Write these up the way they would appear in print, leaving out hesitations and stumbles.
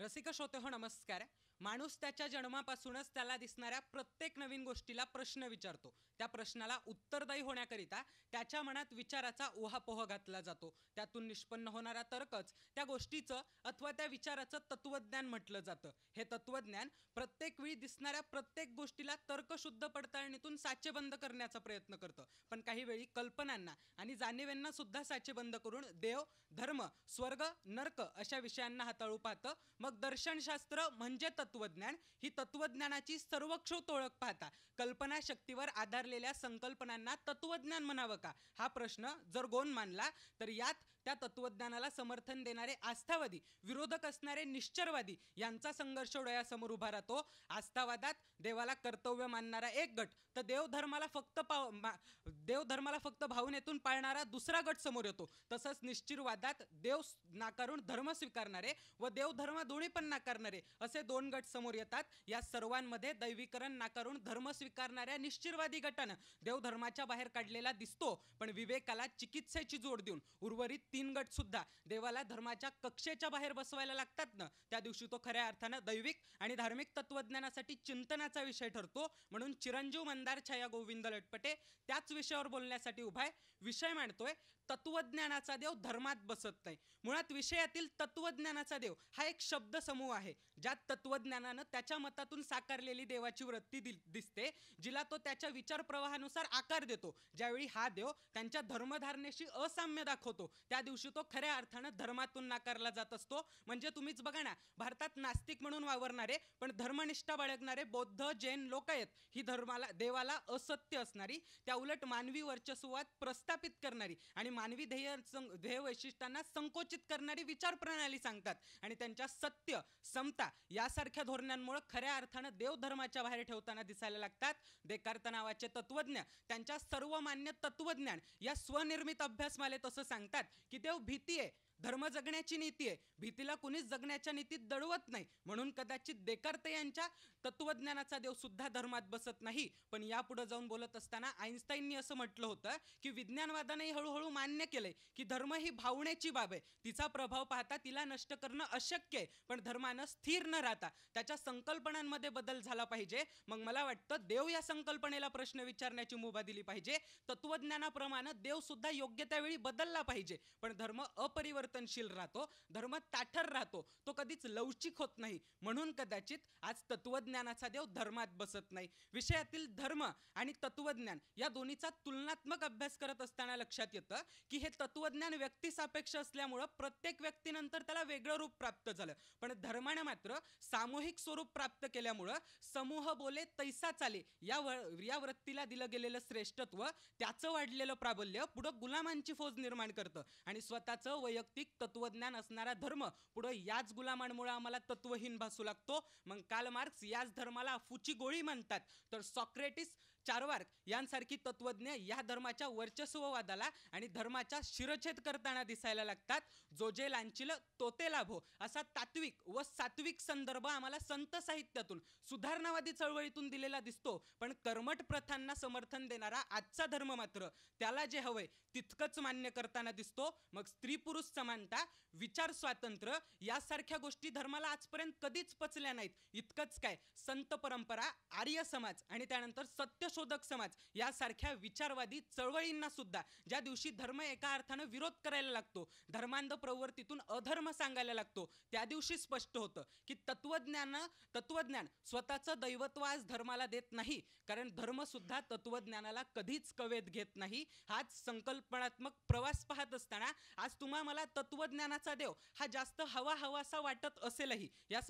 रसिक श्रोते हो नमस्कार. माणूस त्याच्या जन्मापासूनच त्याला दिसणाऱ्या प्रत्येक नवीन गोष्टीला प्रश्न विचारतो. त्या प्रश्नाला उत्तरदायी होण्याकरिता त्याच्या मनात विचाराचा उहापोह घातला जातो. त्यातून निष्पन्न होणारा तर्कच त्या गोष्टीचं अथवा त्या विचाराचं तत्वज्ञान म्हटलं जातं. हे तत्वज्ञान प्रत्येक वेळी दिसणाऱ्या प्रत्येक गोष्टीला तर्कशुद्ध पडताळणीतून साचेबंद करण्याचा प्रयत्न करतं. पण काही वेळी कल्पनांना आणि जाणिवेंना सुद्धा साचेबंद करून देव, धर्म, स्वर्ग, नर्क अशा विषयांना हाताळू पाहतं. मग दर्शनशास्त्र म्हणजे तत्वज्ञान ही तत्वज्ञानाची सर्वक्षोत ओळख पाहता कल्पनाशक्तीवर आधारलेल्या संकल्पनांना तत्वज्ञान म्हणावं का, हा प्रश्न जर गोन मानला तर यात त्या तत्वज्ञानाला समर्थन देणारे आस्थावादी, विरोधक असणारे निश्चरवादी यांचा संघर्ष डोळ्यासमोर उभा राहतो. आस्थावादात देवाला कर्तव्य मानणारा एक गट तर देवधर्माला फक्त भावनेतून पाळणारा दुसरा गट समोर येतो. तसंच निश्चिरवादात देव नाकारून धर्म स्वीकारणारे व देवधर्म दोन्ही पण नाकारणारे असे दोन गट समोर येतात. या सर्वांमध्ये दैवीकरण नाकारून धर्म स्वीकारणाऱ्या निश्चिरवादी गटानं देवधर्माच्या बाहेर काढलेला दिसतो. पण विवेकाला चिकित्सेची जोड देऊन उर्वरित तीन गट सुद्धा देवाला धर्माच्या कक्षेच्या बाहेर बसवायला लागतात ना, त्या दिवशी तो खऱ्या अर्थानं दैविक आणि धार्मिक तत्वज्ञानासाठी चिंतनाचा विषय ठरतो. म्हणून चिरंजीव मंदार छाया गोविंद लटपटे त्याच विषयावर बोलण्यासाठी उभाय. विषय मांडतोय तत्वज्ञानाचा देव धर्मात बसत नाही. मुळात विषयातील तत्वज्ञानाचा देव हा एक शब्द समूह आहे ज्यात तत्वज्ञानानं त्याच्या मतातून साकारलेली देवाची वृत्ती दिसते, जिला तो त्याच्या विचार प्रवाहानुसार आकार देतो. ज्यावेळी हा देव त्यांच्या धर्मधारणेशी असाम्य दाखवतो त्या दिवशी तो खऱ्या अर्थानं धर्मातून नाकारला जात असतो. म्हणजे तुम्हीच बघा ना, भारतात नास्तिक म्हणून वावरणारे पण धर्मनिष्ठा बाळगणारे बौद्ध, जैन लोक आहेत. ही देवाला असत्य असणारी, त्या उलट मानवी वर्चस्वात प्रस्थापित करणारी आणि मानवी ध्येय वैशिष्ट्यांना संकोचित करणारी विचार प्रणाली सांगतात. आणि त्यांच्या सत्य, समता यासारख्या धोरणांमुळे खऱ्या अर्थानं देवधर्माच्या बाहेर ठेवताना दिसायला लागतात. देकार्त नावाचे तत्वज्ञ त्यांच्या सर्वमान्य तत्वज्ञान या स्वनिर्मित अभ्यासमालेत असं सांगतात की देव भीती आहे, धर्म जगण्याची नीती आहे, भीतीला कुणीच जगण्याच्या नीतीत दडवत नाही. म्हणून कदाचित देकार्त यांच्या तत्वज्ञानाचा देव सुद्धा धर्मात बसत नाही. पण यापुढे जाऊन बोलत असताना आईन्स्टाईननी असं म्हटलं होतं की विज्ञानवादाने हळूहळू मान्य केलंय की धर्म ही भावनेची बाब आहे, तिचा प्रभाव पाहता तिला नष्ट करणं अशक्य आहे. पण धर्मानं स्थिर न राहता त्याच्या संकल्पनांमध्ये बदल झाला पाहिजे. मग मला वाटतं देव या संकल्पनेला प्रश्न विचारण्याची मुभा दिली पाहिजे. तत्वज्ञानाप्रमाणे देव सुद्धा योग्य त्यावेळी बदलला पाहिजे. पण धर्म अपरिवर्तनशील राहतो, धर्म ताठर राहतो, तो कधीच लवचिक होत नाही. म्हणून कदाचित आज तत्वज्ञानाचा देव धर्मात बसत नाही. विषयातील धर्म आणि तत्वज्ञान या दोन्हीचा तुलनात्मक अभ्यास करत असताना लक्षात येतं की हे तत्वज्ञान व्यक्तिसापेक्ष असल्यामुळं प्रत्येक व्यक्तीनंतर त्याला वेगळं रूप प्राप्त झालं. पण धर्माने मात्र सामूहिक स्वरूप प्राप्त केल्यामुळं समूह बोले तैसा चाले या वृत्तीला दिलं गेलेलं श्रेष्ठत्व, त्याचं वाढलेलं प्राबल्य पुढं गुलामांची फौज निर्माण करतं. आणि स्वतःचं वैयक्तिक तत्वज्ञान असणारा धर्म पुढं याच गुलामांमुळे आम्हाला तत्वहीन भासू लागतो. मग कार्ल मार्क्स याच धर्माला अफूची गोळी म्हणतात, तर सॉक्रेटिस, चार्वाक यांसारखी तत्वज्ञ या धर्माच्या वर्चस्ववादाला आणि धर्माचा शिरच्छेद करताना दिसायला लागतात. जो जे लांछिल तो ते लाभो असा तात्विक व सात्विक संदर्भ आम्हाला संत साहित्यातून, सुधारणावादी चळवळीतून दिलेला दिसतो. पण कर्मठ प्रथांना समर्थन देणारा आजचा धर्म मात्र त्याला जे हवंय तितकंच मान्य करताना दिसतो. मग स्त्री पुरुष समानता, विचार स्वातंत्र्य यासारख्या गोष्टी धर्माला आजपर्यंत कधीच पचल्या नाहीत. इतकंच काय, संत परंपरा, आर्य समाज आणि त्यानंतर सत्यशोधक समाज यासारख्या विचारवादी चळवळींना सुद्धा ज्या दिवशी धर्म एका अर्थानं विरोध करायला लागतो, धर्मांध प्रवृत्तीतून अधर्म सांगायला लागतो, त्या दिवशी स्पष्ट होतं की तत्वज्ञान स्वतःचं दैवत्व आज धर्माला देत नाही. कारण धर्म सुद्धा तत्वज्ञानाला कधीच कवेत घेत नाही. हाच संकल्पनात्मक प्रवास पाहत असताना आज तुम्हा मला तत्वज्ञानाचा देव हा जास्त हवासा वाटत असेलही, या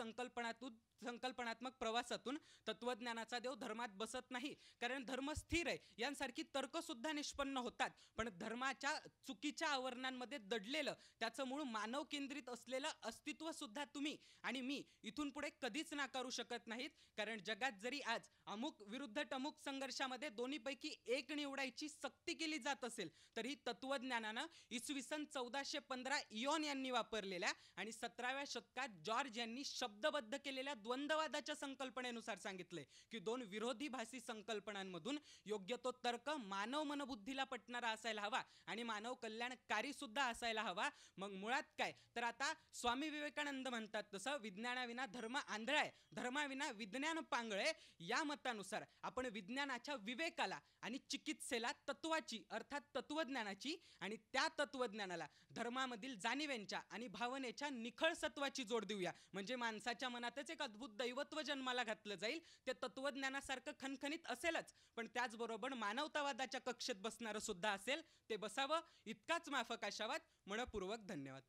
संकल्पनात्मक प्रवासातून तत्वज्ञानाचा देव धर्मात बसत नाही. कारण धर्म स्थिर आहे यांसारखी तर्क सुद्धा निष्पन्न होतात. पण धर्माच्या चुकीच्या आवरणांमध्ये दडलेलं त्याचं मूळ मानव केंद्रित असलेलं अस्तित्व सुद्धा तुम्ही आणि मी इथून पुढे कधीच नाकारू शकत नाहीत. कारण जगात जरी आज अमुक विरुद्ध टमुक संघर्षामध्ये दोन्हीपैकी एक निवडायची सक्ती केली जात असेल तरी तत्वज्ञानानं इसवी सन 1415 इयॉन यांनी वापरलेल्या आणि 17व्या शतकात जॉर्ज यांनी शब्दबद्ध केलेल्या द्वंद्ववादाच्या संकल्पनेनुसार सांगितले की दोन विरोधी भाषी संकल्पना विचारसरणांमधून योग्य तो तर्क मानव मनबुद्धीला पटणारा असायला हवा आणि मानव कल्याणकारी सुद्धा असायला हवा. मग मुळात काय तर आता स्वामी विवेकानंद म्हणतात तसं विज्ञानाविना धर्म आंधळाय, धर्माविना विज्ञान पांगळे. या मतानुसार आपण विज्ञानाच्या विवेकाला आणि चिकित्सेला तत्वाची अर्थात तत्वज्ञानाची आणि त्या तत्वज्ञानाला धर्मामधील जाणीवेंच्या आणि भावनेच्या निखळ सत्वाची जोड देऊया. म्हणजे माणसाच्या मनातच एक अद्भुत दैवत्व जन्माला घातलं जाईल. ते तत्वज्ञानासारखं खणखणीत असेलच, पण त्याचबरोबर मानवतावादाच्या कक्षेत बसणारं सुद्धा असेल. ते बसावं इतकाच माफक आशावाद. मनपूर्वक धन्यवाद.